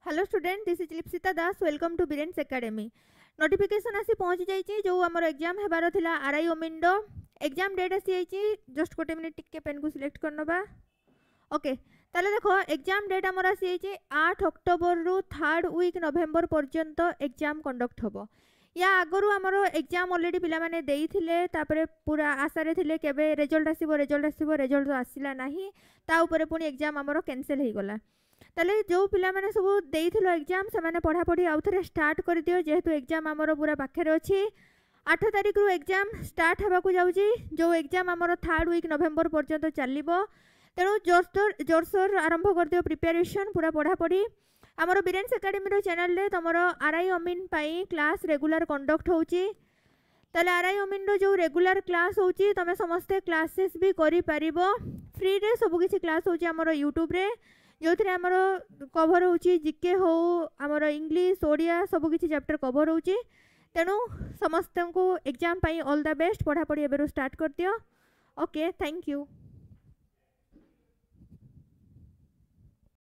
Hello student, this is Lipsita Das. Welcome to Biren's academy. Notification आसी पहुंची जाइए जो आमर एग्जाम हेबार थिला आरआई ओमिंडो एग्जाम डेट आसी जाइए। जस्ट गोटे मिनिट टिके पेन को सिलेक्ट करनबा। ओके, ताले देखो एग्जाम डेट आमर आसी जाइए 8 अक्टोबर रु 3rd वीक नवेम्बर पर्यंत एग्जाम कंडक्ट होबो। या आगरु आमर एग्जाम ऑलरेडी पिला माने देइथिले, तापरे पूरा आशा रे थिले केबे रिजल्ट आसीबो रिजल्ट तो आसिला नाही, ता ऊपर पुनी एग्जाम आमर कैंसिल हे गला। ताले जो पिला माने सब देइथिलो एग्जाम से माने पढ़ा पढ़ी आउ थरे स्टार्ट कर दियो, जेहेतु एग्जाम आमर पूरा पाखे अछि। 8 तारिख रु एग्जाम स्टार्ट हेबा को जाउची, जो एग्जाम आमर 3rd वीक नवेम्बर पर्यंत चलिबो। तेणु जोरसोर आरंभ कर दियो प्रिपरेशन, पूरा पढ़ा पढ़ी। आमर बिरेन्स एकेडमी रो चैनल रे तमरो आरआई ओमिन पई क्लास रेगुलर कंडक्ट होउची। ताले आरआई ओमिन रो जो रेगुलर क्लास होउची तमे समस्ते क्लासेस भी करि परिबो। फ्री रे सब किछि क्लास होउची आमर यूट्यूब रे, जो थे आमर कभर होउची जीके हो आमर इंग्लिश ओडिया सब किछि चैप्टर कभर होउची। तेणु समस्त को exam pi all the best. पढ़ा पढ़ी एबेरो स्टार्ट कर दियो। Okay, thank you.